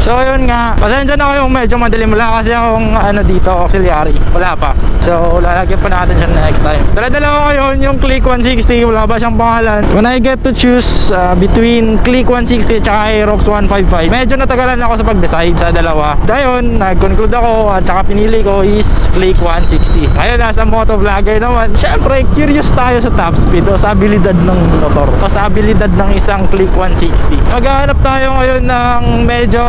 So yun nga, pasensya na kayong medyo madilim. Wala kasi akong ano dito, auxiliary. Wala pa. So lalagyan pa natin siya next time. Dala-dala ko ngayon yung Click 160. Wala ba siyang pangalan? When I get to choose between Click 160 at Aerox 155, medyo natagalan ako sa pag-decide sa dalawa. Dahil nag-conclude ako at saka pinili ko is Click 160. Ngayon nasa motovlogger naman, syempre curious tayo sa top speed o sa abilidad ng motor o sa abilidad ng isang Click 160. Maghahanap tayo ngayon ng medyo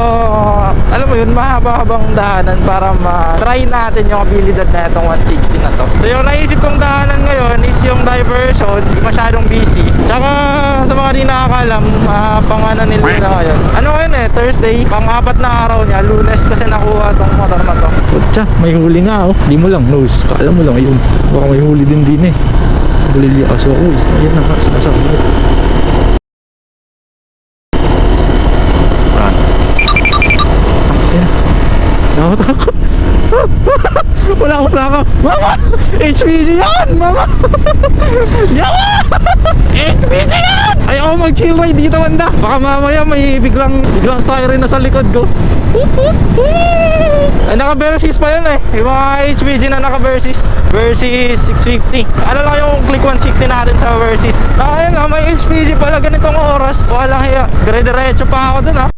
alam mo yun, mahaba-habang daanan para ma-try natin yung abilidad na itong 160 na to. So yung naisip kong daanan ngayon is yung diversion, di masyadong busy. Tsaka sa mga di nakakalam, pang ano nila na ngayon. Ano ngayon Thursday, pang-apat na araw niya, Lunes kasi nakuha tong motor na to. Putya, may huli nga di mo lang nose, alam mo lang yun. Baka may huli din bulili aso. Uy, ayan na nga, sinasabi. Nakakatakot. Wala ka. Mama! HPG yan! Mama! Yawa! HPG yan! Ayaw mag-chill ride dito, banda. Baka mamaya may biglang siren na sa likod ko. Ay, naka-Versys pa yun yung mga HPG na naka-Versys. Versys 650. Ano lang yung Click 160 natin sa Versys. Ayun nga, may HPG pala ganitong oras. Walang hiya. Dire-diretso pa ako dun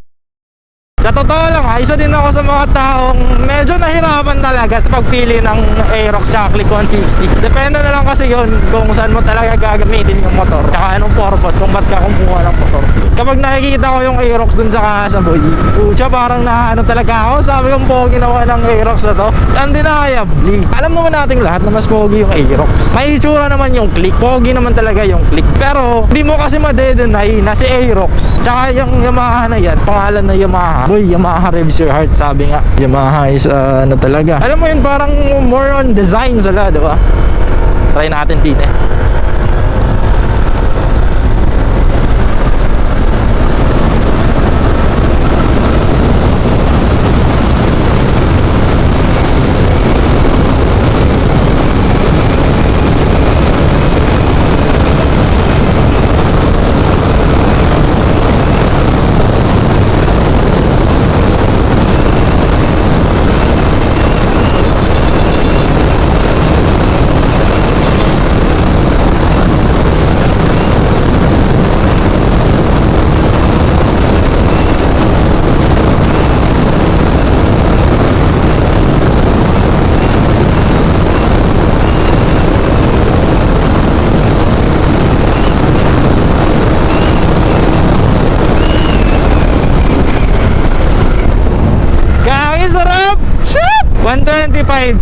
Sa totoo lang isa din ako sa mga taong medyo nahirapan talaga sa pagpili ng Aerox at Click 160. Depende na lang kasi yun kung saan mo talaga gagamitin yung motor, tsaka anong purpose, kung ba't ka kumuha ng motor. Kapag nakikita ko yung Aerox dun sa Kasaboy, pucha, parang ano talaga ako. Sabi kong pogi naman ng Aerox na to, undeniably. Alam naman natin lahat na mas pogi yung Aerox. May itsura naman yung Click, pogi naman talaga yung Click. Pero hindi mo kasi madedenay na si Aerox tsaka yung Yamaha na yan, pangalan na Yamaha. Boy, Yamaha revs your heart, sabi nga. Yamaha is ano talaga. Alam mo yun, parang more on design sila, diba? Try natin din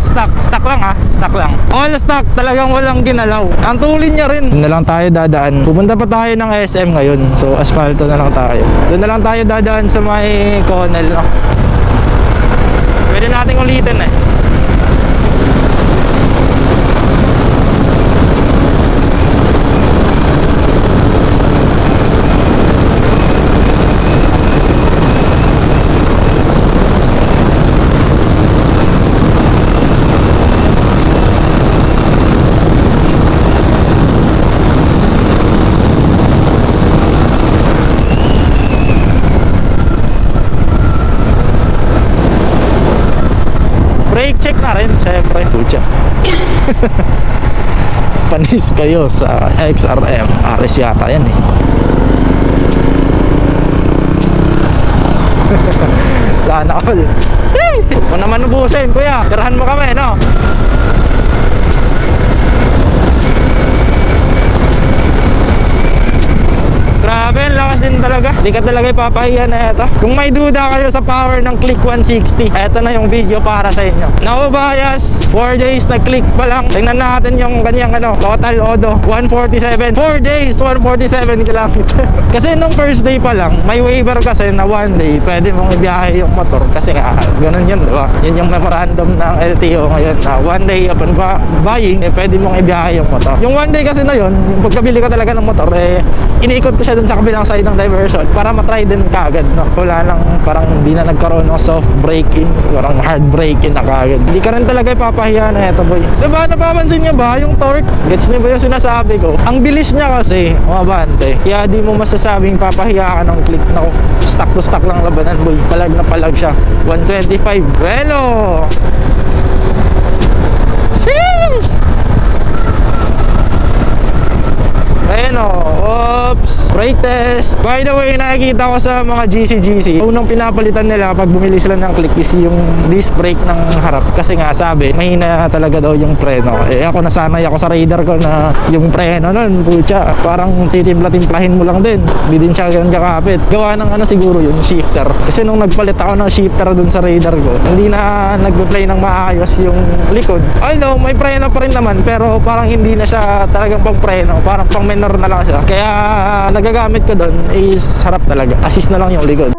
stock lang stock lang, all stock, talagang walang ginalaw. Ang tulin niya rin. Doon na lang tayo dadaan. Pupunta pa tayo ng SM ngayon, so asfalto na lang tayo. Doon na lang tayo dadaan sa may Connell pwede nating ulitin brake check na rin, syempre. Pucha. Panis kayo sa XRM. Ares yata yan Sana all. Kung naman ubusin, kuya, tirahan mo kami, no? Grabe, lakas din talaga. Hindi ka talaga ipapahiya na ito. Kung may duda kayo sa power ng Click 160, eto na yung video para sa inyo. No bias, 4 days na Click pa lang. Tingnan natin yung kanyang total odo, 147. 4 days, 147 kilometer. Kasi nung first day pa lang, may waiver kasi na 1 day pwede mong ibiyahe yung motor. Kasi ganun yun, diba? Yun yung memorandum ng LTO ngayon na 1 day upon buying, pwede mong ibiyahe yung motor. Yung 1 day kasi na yun, yung pagkabili ka talaga ng motor, iniikot ko siya dun sa kabilang side ng diversion. para matry din kagad, no? Wala lang, parang hindi na nagkaroon ng soft braking, parang hard braking na kagad. Hindi ka rin talaga ipapahiya na eto, boy. Diba, napapansin niyo ba yung torque? Gets niyo ba yung sinasabi ko? Ang bilis niya kasi, mga bante. Kaya di mo masasabing papahiya ka ng click. Naku, stock to stock lang labanan, boy. Palag na palag siya. 125. Bueno! Sheesh! Ayun o, oops, brake test. By the way, nakikita ko sa mga GC, unang pinapalitan nila pag bumili sila ng click is yung disc brake ng harap. Kasi nga sabi, mahina talaga daw yung preno. Eh ako nasanay ako sa radar ko na yung preno nun, putya, parang titimpla-timplahin mo lang din. Hindi din siya ganun kakapit. Gawa ng ano siguro yun, shifter. Kasi nung nagpalit ako ng shifter dun sa radar ko, hindi na nag-play ng maayos yung likod. Although may preno pa rin naman, pero parang hindi na siya talagang pang preno, parang pang minor na lang siya. Kaya nagagamit ko doon is harap talaga. Assist na lang yung likod.